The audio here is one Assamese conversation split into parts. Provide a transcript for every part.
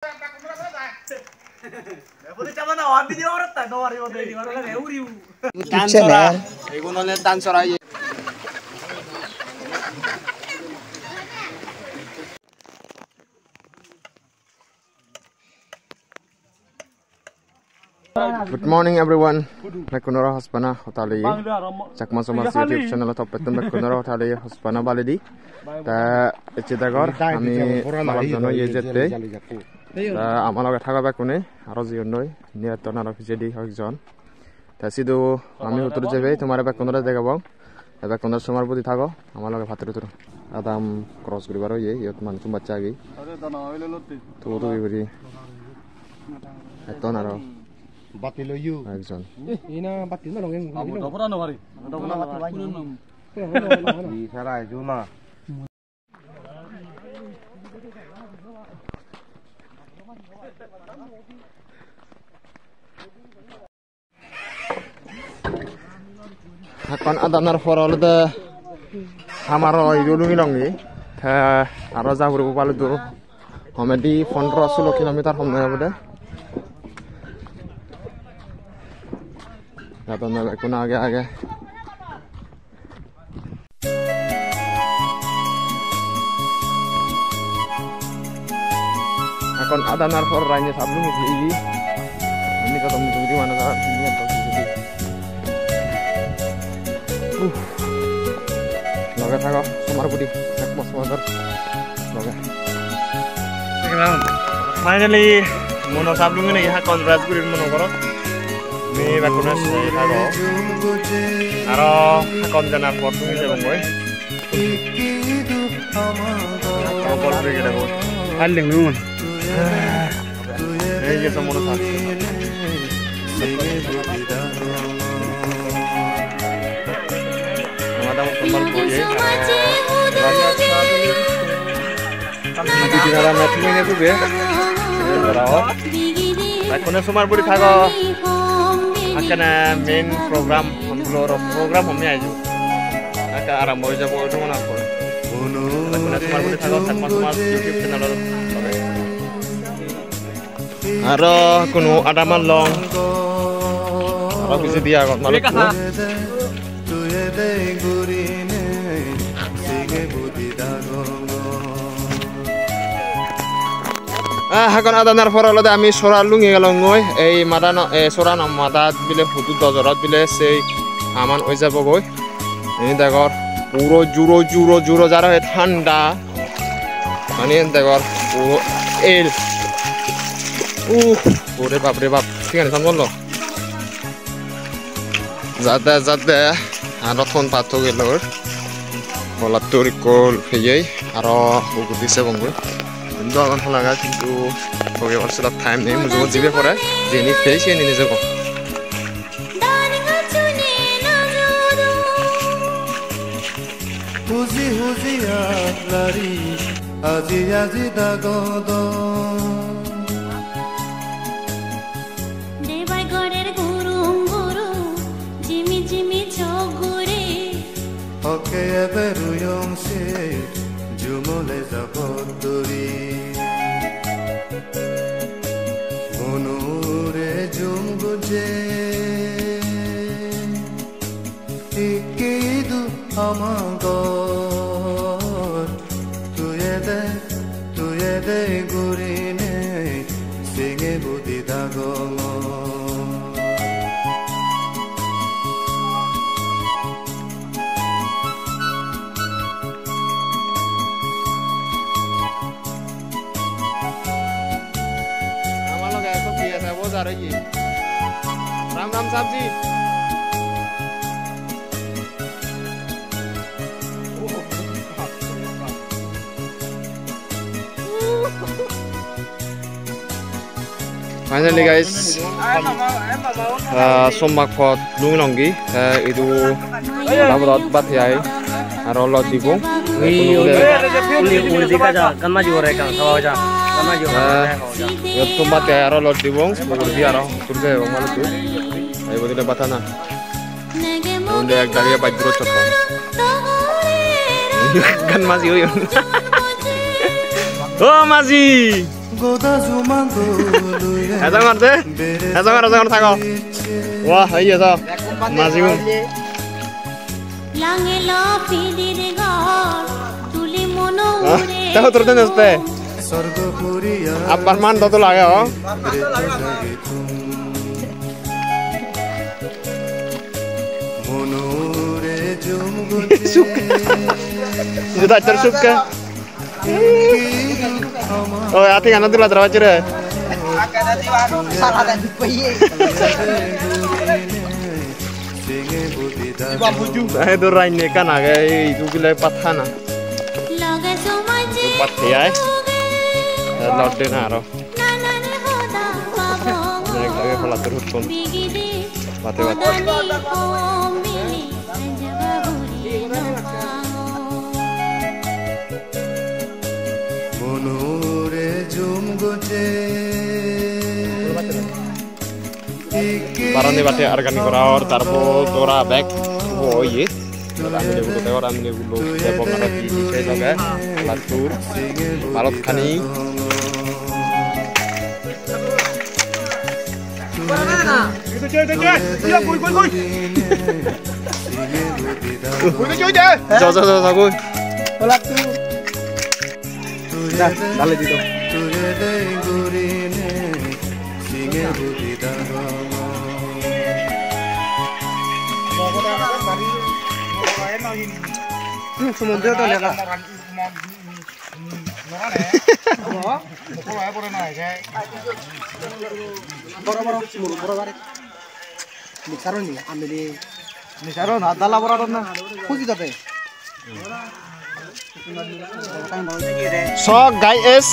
Good morning everyone. Bekunora Hospana Hotali. Cakma Somas YouTube channel top betum Bekunora Hotali Hospana Baladi. Ta Chitagor ami Maljono Yejete. Ta amalo Gathaga Bekune, Arozionoi, near Tonara Fijedi Horizon. Ta Sidu Ami Utrujeve, Tomara Bekunora Degabong. The Bekuna Sumar Buditago, Amalo Patrutur. Adam Cross Grivaro Ye, Yotman Tumbachagi. Tudu Tonaro. Batilo you. Exxon. Ina batilo long yang. Abu dah pernah hari. Dah pernah hari. Di Sarai Juma. Hakon adanar forol de hamaro idulungi longi. Ta araza huru palu tu. Homedi 15-16 kilometer homna bude. Atau nak kuna agak. Akon ada narfor ranya sablung itu ini. Ini ketemu di mana saat ini atau sini. Naga naga sumar budi, nak mas motor. Naga. Finally, mono sablung ini ya kon rasgurin mono korot. Ini Bekuna sih tahu. Aro hakon janar portu ini sebung boy. Hakon portu ini kita boy. Aling nun. Ini kita semua nak. Ada tempat boy. Nanti di dalam meeting ini tu be. Berapa? Bekuna sumar budi tahu. Akan main program homnya aja. Akan arah mau jadi apa mana aku. Bekuna sumar budi tahu sama YouTube channel lo. Aro kuno ada malong. Aro bisa dia kok malu. Hakon ada narfora lo dami sora lungi galongoi madano sora no madat bile hutu dozorat bile sei aman oiza bogoi ini dekor puro juro jara thanda ani dekor puro el pure bap ঠিক আছে সম্বল যাতে aro thon patho gelor bola turikol pheyei aro bugudise bongoi Indo akan halaga কিন্তু ওকে অসল টাইম নেই মুজো জিবে পড়ে জেনি ফেসি নি নিজে কো হুজি হুজি আলারি আজি আজি দাগদ দেবাই গরের গুরুম গুরু জিমি জিমি চগুরে ওকে এবেরুয়ং সে জুমলে যাবদরি মনুরে জুমগুজে ইকিদু আমাগর তুয়ে দে গুরিনে সিঙে বুদি দাগম राम साहब जी Finally guys somak pot lungi itu labrot batyai arolot dibung Uli kaja kan maju mereka sawa aja kan maju itu batyai arolot dibung berarti aro turge malu tu ayo boleh batana udah dari bajro cokon kan masih uyun oh masih Jangan thago. Wah, iya toh. Masih. Tahu terus neste. Aparman to lage ho. Suka. Sudah tersuka. Oh, ati kan nanti lah terawacir. Salah dan dipaye. Itu rain kan agak itu gila pathana. Pathai. Lot de naro. Naik lagi kalau terus pun. Pathai. Barang ni batik argan koraor tarpo tora bag. Oh ye. Ramai dulu tewar ramai dulu. Depok narat di saya juga. Latur. Balot kani. Itu cuy. Dia kuy. Kuy cuy je. Jauh kuy. Latur. Dah, balik itu. Semua tu lihat. So guys,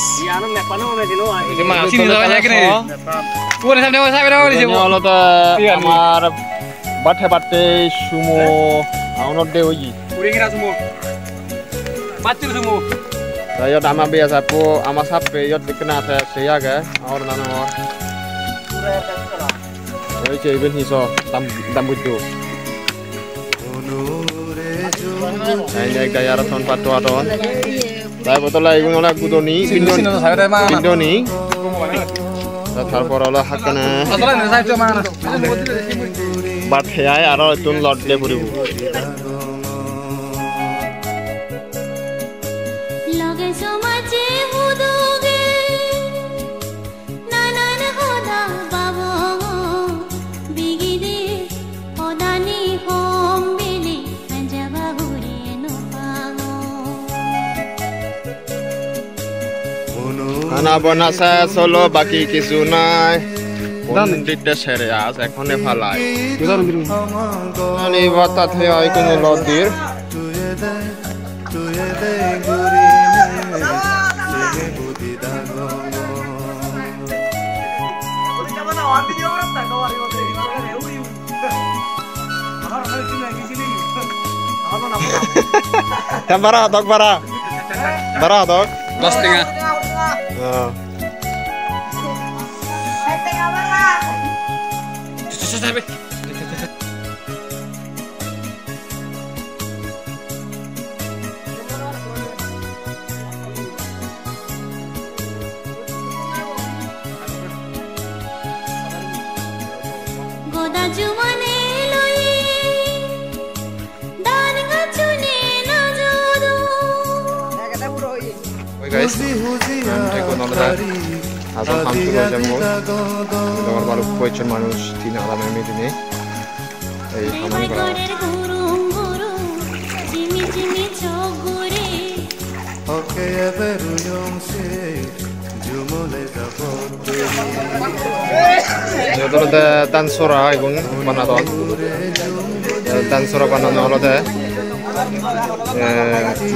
আমার বাঠে সুমো আউনত দে ওই Yot ama biasa po ama sape yot dikena saya ga or nana or. Oi cai ben hiso tam budu. Ini gaya raton patu aton. Saya betul lah ibu ngolah gudoni pindoni. Tatar porola hakana. Bat hayai aro tun lot le buribu. Anak bonak saya solo bagi kisunai. Pondit deserias ekone falai. Ani batat he ai kono lodir. Yang bara dok. 2,5. Guys, aku nolak. Asal hampir aja mau. Dengar baru question manus tina alam ini ni. Kaman berapa? Itu ada tansura ibu mana tuh? Tansura mana nolak deh?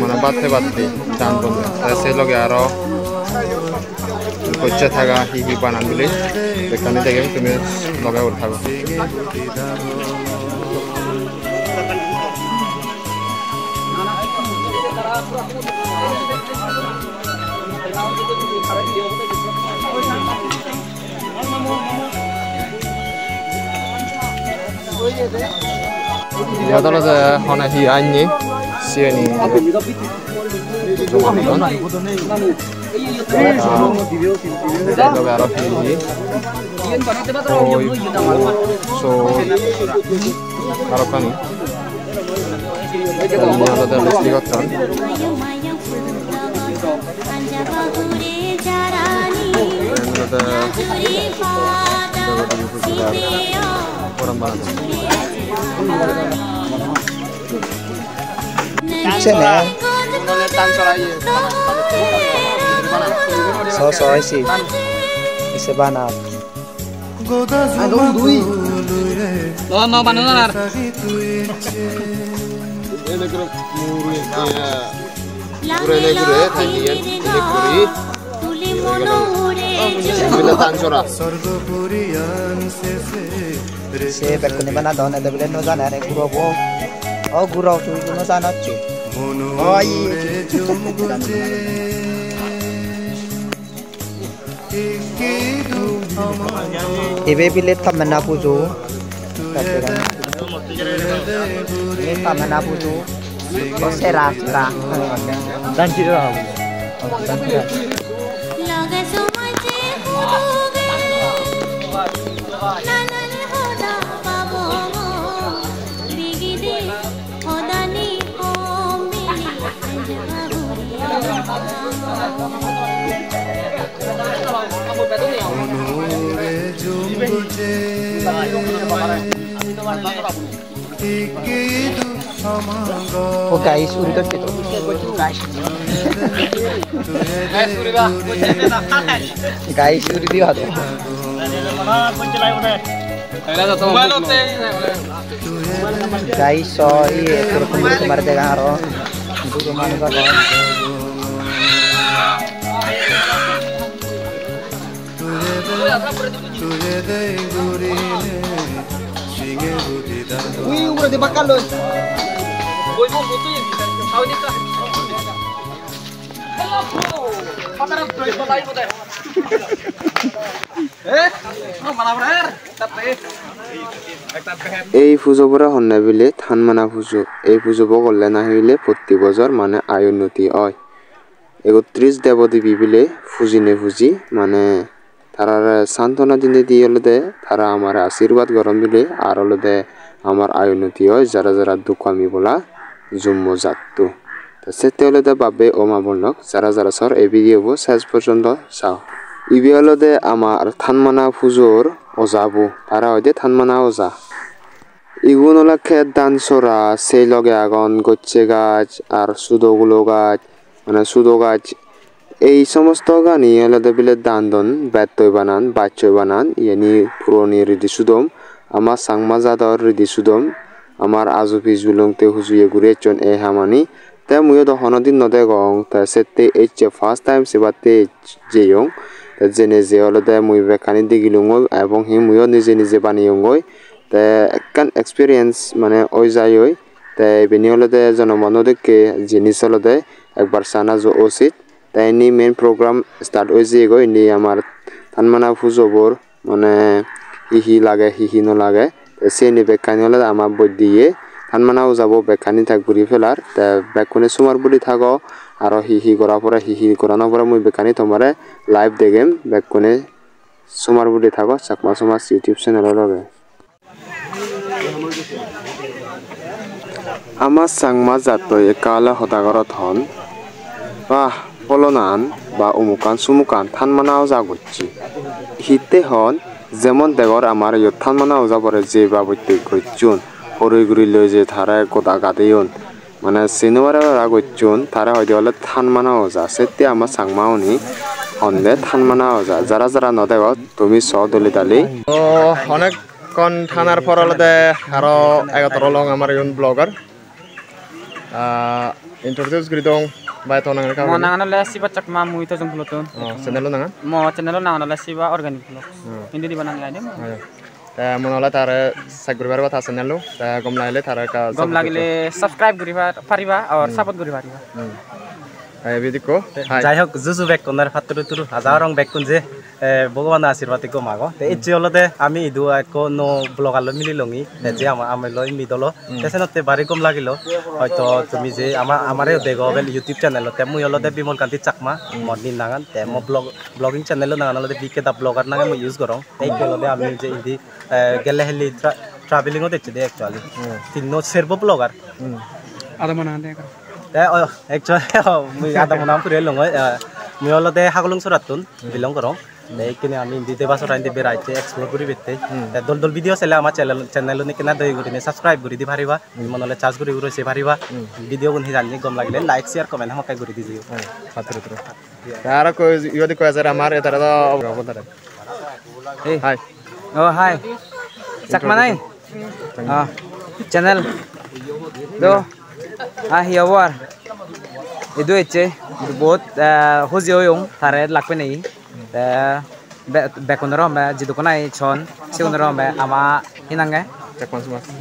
Mana batte dan pun saya logi aro kucing thaga hihi banan beli dekane dege tumi loga urthago ya tolo se hona hi anni sieni Lo garo hihi. So garo kani. Ini ada listrik kan. Orang mana? Channel. So sih. Bisa banget. No banana. Se bekkuni mana dona da bile no jana re guro bo. Oh guro tu no jana chi. Oh iya. Ibe bile tamna pujo. Ini tamna pujo. Oh serah. Dan tidak. Oh guys, udah gitu. Guys, udah dia tuh. Guys, so iya terus kemarin dengan Aro. Itu kemana kan? Wih, udah dibakar loh. এই পুজো পৰা হন্নে বিলে থান মানা পুজো এই পুজো করলে না হইলে প্রতি বছর মানে আয় উন্নতি হয় 31 দেবদেবী বিলে ফুজিনে ফুজি মানে তারার সান্ত্বনা দিনে দিয়ে হলে তারা আমার আশীর্বাদ গরম বিলে আর হলে আমার আয় উন্নতি হয় যারা যারা দুঃখ আমি বলা জুম্ম যাত্তু সেতে হলে বাবে ওমা বলক যারা যারা সর এই ভিডিও শেষ পর্যন্ত চাও ইবি হলে আমার থানমানা পুজোর ওজাবো তারা হয়তো থানমানা ওজা ইগুন হলো খেত দান সরা সেই লগে আগুন গচ্ছে গাছ আর সুদোগুলো গাছ মানে সুদো গাছ এই সমস্ত গানই হলে বিলে দান দন ব্যত্যয় বানান বাচ্চয় বানান ইয়ানি পুরনি রিদি সুদম আমার সাংমা জাদর রিদি সুদম আমার আজু পিজুলংতে হুজুয়ে ঘুরে চন এ হামানি তে মুয়ো দহনদিন নদে গং তে সেতে এইচে ফার্স্ট টাইম সেবাতে যেয়ং জেনে যে হলে মুই বেখানি দিগিলুঙ এবং হি মুয়ো নিজে নিজে বানিয়ঙই তে একখান এক্সপিরিয়েন্স মানে ওই যাই ওই তে বেনি হলে জনমানদেরকে জিনিস হলে একবার সানা উচিত তাই নি মেন প্রোগ্রাম স্টার্ট হয়েছে গো ইনি আমার থানমানা পুজোর মানে হিহি লাগে হিহি নলাগে সে নি বেখানি হলে আমার বই দিয়ে থানমানাও যাব বেখানি থাক ঘুরি ফেলার তা বেকুনে সুমার বুড়ি থাকো আর হিহি করার পরে হিহি করানোর পরে মুই বেখানি তোমারে লাইভ দেখেম বেকুনে সুমার বুড়ি থাকো চাকমা সমাজ ইউটিউব চ্যানেলের লগে আমার সাংমা জাত একালা হতাগরত হন বাহ পলনান বা উমুকান সুমুকান থানমানাও যাগচ্ছি হিতে হন যেমন দেগর আমার ইয়ত থানমানাও যাবরে যে বাবৈতে গজ্জুন হরই গুড়ি লই যে তারা গোদা গাদেয়ন মানে সিনেমার গজ্জুন তারা হয়তো হলে থানমানাও যা সেতে আমার সাংমাওনি হনলে থানমানাও যা যারা যারা নদেগ তুমি স দলি দালি অনেক কোন থানার পর হলে আরো 11 লং আমার ইউন blogger introduce grid dong by tonang ka mo nangan la siba chakma mui to jong ploton channel nangan mo channel nangan la siba organic vlog hindi di banang ide ta monola tar sagribar কথা channel lo ta gom laile tar ka gom lagile subscribe guriba pariba or support guriba Bidiko. যাই হোক জুজু বেক কোনার ফাত্তরু তুরু হাজার রং বেক কোন যে ভগবান আশীর্বাদ কো মাগো তে ইচ্ছে হলতে আমি ইদু একো নো ব্লগাল মিলি লঙি যে আমি লই মিদলো তেসেনতে বারি কম লাগিল হয়তো তুমি যে আমারে দেখো বেল ইউটিউব চ্যানেলতে মুই হলতে বিমল কান্তি চাকমা মর্নিং নাগান তে মো ব্লগিং চ্যানেল নাগান হলতে বিকে দা ব্লগার নাগান মই ইউজ করং এই হলতে আমি যে ইদি গেলে হেলি ট্রাভেলিং হতে দে অ্যাকচুয়ালি তিননো সেরবো blogger ada mana ande actually mui ada monam pure longoy mi holote hakulung suratun belong korong kini ami dite basora inde beraite explore kuri bette dol dol video sele ama channel ni kena doi guri subscribe guri di bhariba monole charge guri uro se bhariba video gun hi janni gom lagile like share comment hamakai guri di jiyo patro yara ko yodi ko azara amar etara da obotare hi oh hi sak manai channel do here war itu ece bot hoji oyong thare lakpe nei bekonoro ba jidukona ei chon sekonoro ba ama hinange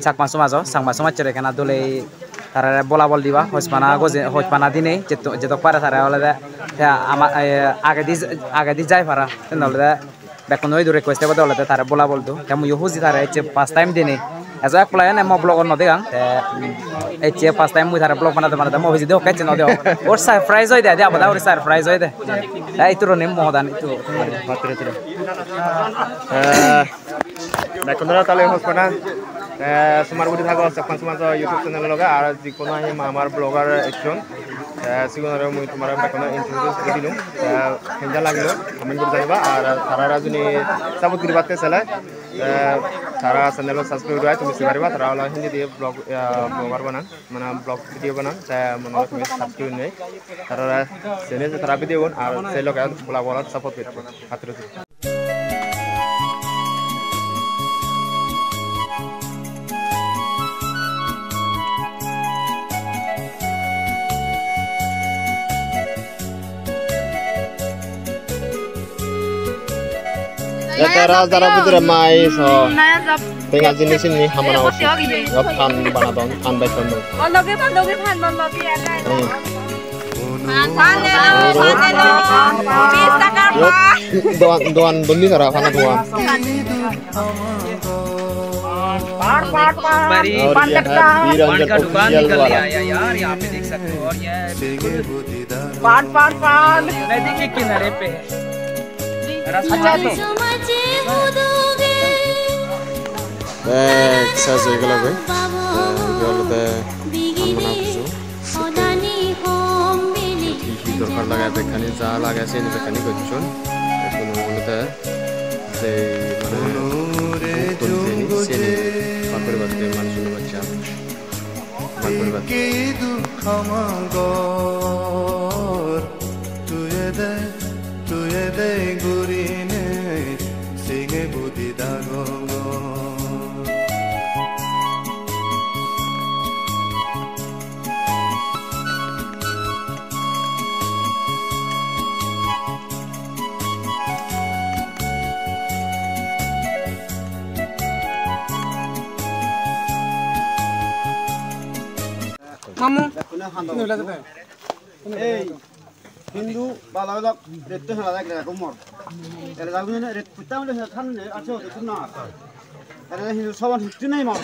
chakma sumajo sangma sumach chere kana dole thare bola bol diba hojpana dinei jetok pare thare olede ama age di jai para tenolede bekonoi du request ebe olede thare bola bol du kamu yo hoji thare ece first time dinei as a player na mo blog on degang eche first time muithara blog banada mo hiji de okay cheno de or surprise hoy de abada or surprise hoy de ai turo nem mohodan itu patro bekonora tale hospana sumar budi thago sakpan sumajo youtube channel loga ar jikono hi amar blogger ekjon sigonore mui tomar bekono introduce kori dilum henja lagilo comment kori janiba ar tara rajuni support kori batte sala tara channel subscribe kori tumi sibariba tara ola hindi diye blogger banan mana blog video banan ta monole tumi subscribe nei tara channel tara video gon ar sei loga bola support kori patro Tara zara budre mai so tengah jenis ini hamana osi ngap kan banadon kan baikon no loge pan babi ada doan beli tara kana doan bari pan ka दुकान निकल गया यार यहाँ पे देख सकते हो और ये पान नदी के किनारे पे अच्छा तो saja kalau gue kalau teh mana busu hidur kalau lagi bekani zah lagi sih ini bekani gocun kalau teh mana tuh sini pakai batte manusia macam pakai batte tuye de gurine singe budi dagongo mamu Hindu balawak retu halak lek umur. Ele lagu ne ret putam le than ne acho de tuna. Ele Hindu sawan hitu nai mar.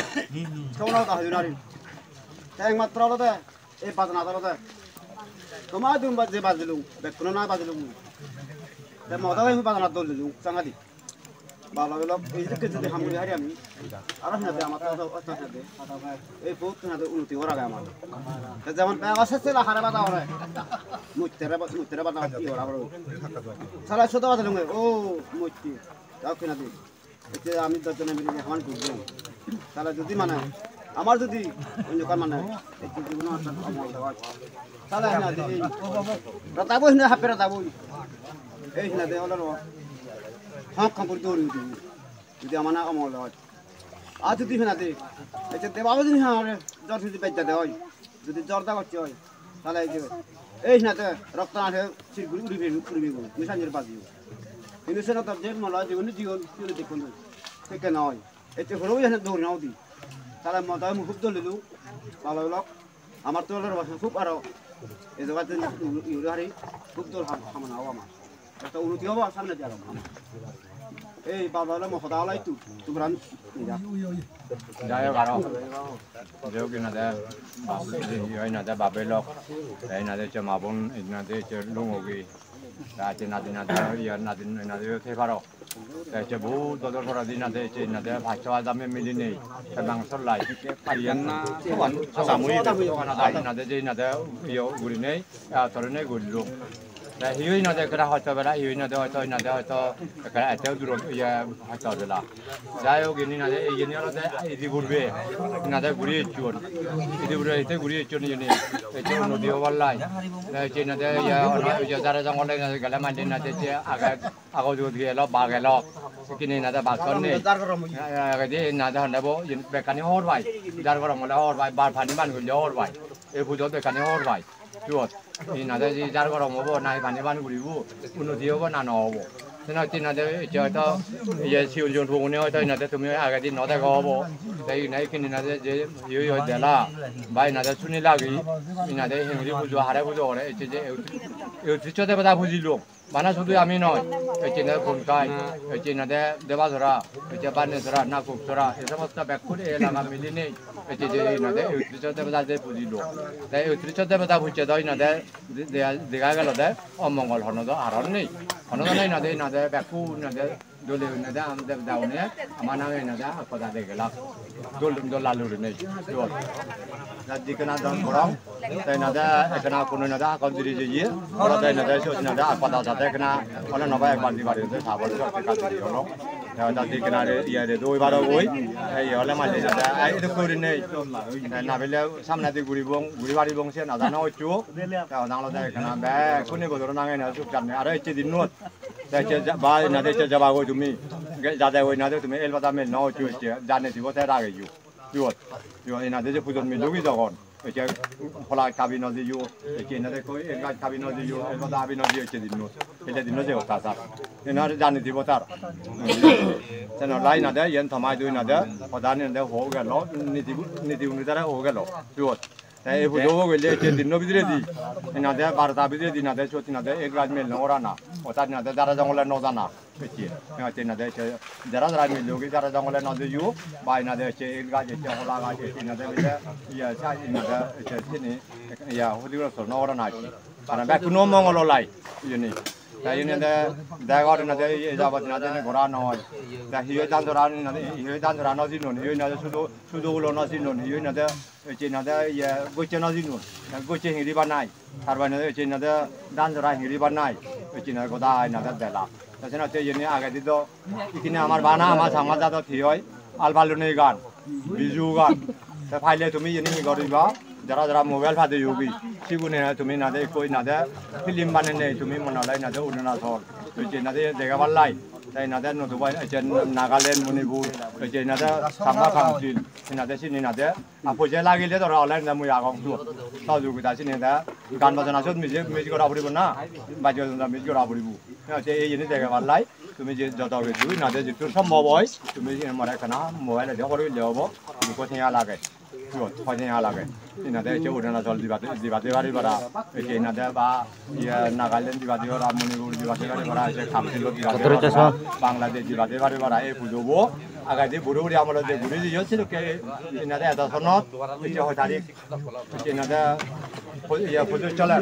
Sawan ta hunari. Teng matra lo de e badna ta lo de. Koma dum baje bazlu bekuna na bazlu. Te moda we badna dol lu sangadi. Balawak e ke de hamuri hari ami. Ara na de amata ta ta de. E bot na de unuti ora ga amar. Te zaman pe asase la hara bata ora. Mutera bata ki ora bro. Sala soda bata lunge o mutti. Ta kena de. Ete ami to jone mili haman kurbo. Sala jodi mana amar jodi onyo kan mana ete jibno ata amol dawa. Sala hina de. Ratabo hina hape ratabo. E hina de ola ro. Ha kampur dori di. Jodi amana amol dawa. Aaj jodi hina de. Ete debabo jodi hina jor jodi bejja de hoy. Jodi jorda korche hoy. Sala e jebe. এই না তো রক্ত আছে সিরগুলি উড়িবে মিশাঞ্জের বাজিও কিন্তু সেটা তো যে মলা জীবন জীবন চলে দেখুন ঠিক নয় এতে হলো এখানে দৌড় নাও দি তাহলে মাথায় মুখ দলিলু ভালো লোক আমার তো খুব আরো এই জায়গাতে ইউরি হারি খুব দূর খামানা হওয়া আমার একটা উন্নতি হবো সামনে দিয়ে এই বাবা হলে মহদা হলাই তোমরা যাই হোক আরো যেও কিনা দে এই না দে বাবে লোক এই না দে মাবন এই না দে লুঙ্গি আছে নাদি না দে ইয়ার নাদি না দে থেপারো যে বহু দদর করা দিন না দে না দে ভাষা দামে মিলি নেই মাংস লাই পাইয়ান না সামুই না দে যে না দে ইয়ো গুড়ি নেই তরে নেই গুড়ি লোক হিউই না দে করা হয়তো বেলা হিউই না দে হয়তো না দে হয়তো করা এত দূর ইয়া হয়তো বেলা যাই হোক ইনি না দে এই ইনি হলো দে ইদি ঘুরবে না দে ঘুরিয়ে চুন ইদি ঘুরে এতে ঘুরিয়ে চুন ইনি এই নদী ওভারলাই এই না দে ইয়া যারা জঙ্গলে না গেলে মানে না দে আগে আগো জুত গেল বা গেল কিনি না দে বাসন নেই আগে না দে হন্ডাবো বেকানি হর ভাই যার গরম হলে হর ভাই বার ফানি বান গুলি হর ভাই এই পুজো বেকানি হর ভাই চুত এই না দে যার গরম হবো নাই ফানি বান গুলিবো উন্নতি হবো না নহবো না তিন দে হয়তো ইয়ে শিউল জন ভুগুনে হয়তো না দে তুমি আগে দিন নদে হবো তাই নাই কিনি না দে যে ইয়ে হয় দেলা ভাই না দে শুনি লাগি না দে হিংরি পুজো হারে পুজো করে এই যে এই তীর্থ দেবতা বুঝিল মানে শুধু আমি নয় এই যে ফোনকাই এই যে না দে দেবাধরা এই যে বানেশ্বরা নাকুকছরা এই সমস্ত ব্যাকুল এলাকা মিলি নেই এই যে না দে এই তীর্থ দেবতা যে বুঝিল তাই এই তীর্থ দেবতা বুঝছে দই না দে দেখা গেল দে অমঙ্গল হনদ হারণ নেই হনদ নাই না দে ব্যাকু না দে দোলে না দে আমাদের দাউনে আমার নামে না দে কথা দেখে লাভ দোল লালুর নেই দোল দিকে না দন করম তাই না দে এখানে কোনো না দে এখন দিদি যে ওরা তাই না দে সোচ না দে কথা সাথে এখানে অনেক নবাই একবার দিবার দিতে সাবল কাজ হলো দাদি কিনারে ইয়ারে দই বারো ওই এই হলে মাঝে না দে এই তো করি নেই না বেলে সামনে দিয়ে ঘুরি বাড়ি বংশে না জানা হচ্ছু দাঁড়ো দেয় এখানে বে কোনে বদর নাঙে না চুপ জানে আর এই দিন নত বা না দে যাবা গো তুমি যাদে ওই না দে তুমি এলবাদা মেল না হচ্ছু জানে দিব তাই রাগে ইউ ইউ এই না দে যে পুজোর মিলুগি যখন এই যে ফলা খাবি নদী ইউ এই যে না দে কই এলবা খাবি নদী ইউ এলবাদা আবি নদী হচ্ছে দিন নত এটা দিন যে হতা স্যার এনা জানে দিব তার যেন লাই না দে ইয়েন থমাই দুই না দে প্রধান দে হো গেল নীতি অনুসারে হো গেল জোত তাই এই পুজো গেলে যে দিন ভিতরে দি না দে 12টা ভিতরে দি না দে চতি না দে এক রাত মেল নরা না ওটা না দে যারা জঙ্গলে ন জানা পেছি না দে যারা মিল লোকে যারা জঙ্গলে ন দিও বাই না দে এক গাছ যে হলা গাছ না দে ইয়া চাই না দে চিনি ইয়া হদির নরা না আর ব্যাক নো মঙ্গল লাই ইনি তাই না দে দেগর না দে যাবত না দে ঘোড়া নয় তা হিয়ে দান ধরা ন দিন হিয়ে না দে শুধু উলো ন দিন হিয়ে না দে এই না দে ইয়া গইছে ন দিন গইছে হিরি বানাই আর বানাই এই না দে দান ধরা হিরি বানাই এই না গোদা না দে দেলা তাছাড়া হচ্ছে ইনি আগে দিত এখানে আমার বানা আমার সামাজ যাত থি হয় আলবালুনি গান বিজু গান তা ফাইলে তুমি ইনি গরিবা যারা যারা মোবাইল ফাদে যোগী সিগুনে তুমি না দে কই না দে ফিল্ম বানে নেই তুমি মনালাই না দে অরুণাচল ওই যে না দে দেখা পারলাই তাই না দে নতুবা নাগাল্যান্ড মণিপুর ওই যে না দে সাম্বা কাউন্সিল না দে চিনি না দে পইচা লাগিলে ধৰা অনলাইন দে মই আগংটো সহযোগিতা চিনি দে গান বাজনা চত মিউজিক করা পড়িব না বাদ্য মিউজিক করা পড়িব এই এনে দেখা পারলাই তুমি যে যত দুই না দে যেটো সম্ভব হয় তুমি মনে কেনা মোবাইল দিয়ে করে হব কোথায় লাগে কোথায় লাগে না দে অরুণাচল দিবাতে বাড়ি বাড়া এই না দে বা নাগাল্যান্ড দিবাতে বাড়া মণিপুর দিবাতে বাড়ি বাড়া আছে খামসিলত দিবাতে বাংলাদেশ দিবাতে বাড়ি বাড়া এই পুজোবো আগাদি বুড়ো বুড়ি আমার যে বুড়ি যে ছিল কে না দে এত সনত হয় তারিখ না দে পুজো চলে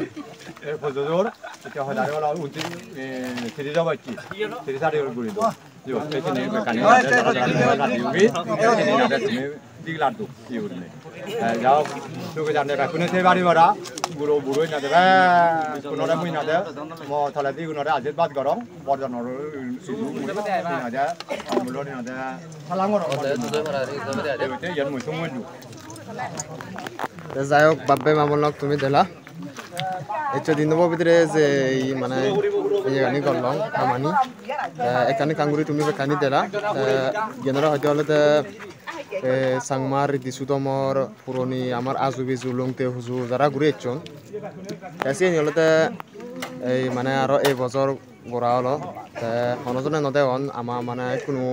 এই পুজোর হয় তারিখ হলো 30 যাবাচ্ছি 30 সাড়ে গুড়ি দো এখানে কানে দিগলার দু ইউরনে যাও তোকে জানতে কোনে সে বাড়ি বাড়া বুড়ো বুড়োই না দেবে কোনরে মুই না দে ম থলে দি কোনরে আশীর্বাদ করম বর্জনর না দে আমুলো না দে সালামর দেবতে ইয়ান মুই সুমুনু যাই হোক বাব্বে মামলক তুমি দিলা এত দিন ভিতরে যে মানে এখানে করলাম খামানি এখানে কাঙ্গুরি তুমি বেখানি দিলা গেনরা হয়তো হলে সাংমার দিসুতমর পুরনি আমার আজুবি জুলংতে হুজু যারা ঘুরে এসছেন এসে হলতে এই মানে আরো এই বছর গড়া হলো হনজনে নদে হন আমার মানে কোনো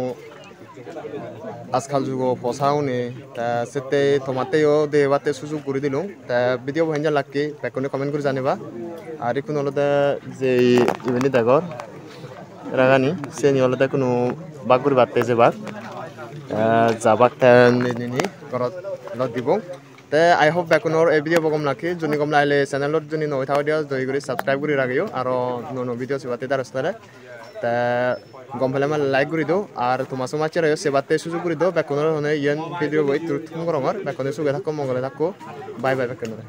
आजकाल जुगो फसाउने ता सेते थमातेयो देवाते सुजु गुरि दिलुं ता भिडिओ बहनजा लाक्की बेकने कमेन्ट गुरि जानेबा आरो कुनो लदा जे इवेनि दागर रागानि सेनि लदा कुनो बागुरि बाते जे बाग जाबाक नि गरत ल दिबो তে আই হোপ বেকনৰ এই ভিডিও বগম লাকি জুনি গম লাইলে চ্যানেলত জুনি নই থাও দিও দই কৰি সাবস্ক্ৰাইব কৰি ৰাখিও আৰু নো ভিডিও সিবাতে দাৰস্তাৰে তে গম ফেলে মান লাইক কৰি দিও আৰু তোমা সমাজ ৰে সেবাতে সুযোগ কৰি দিও বেকনৰ হনে ইয়ান ভিডিও বই তুৰ থুম গৰমৰ বেকনে সুগে থাকো মংগলে থাকো বাই বাই বেকনৰ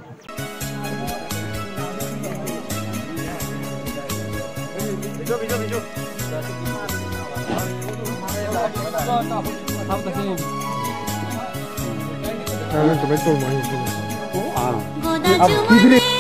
गोदा जुमा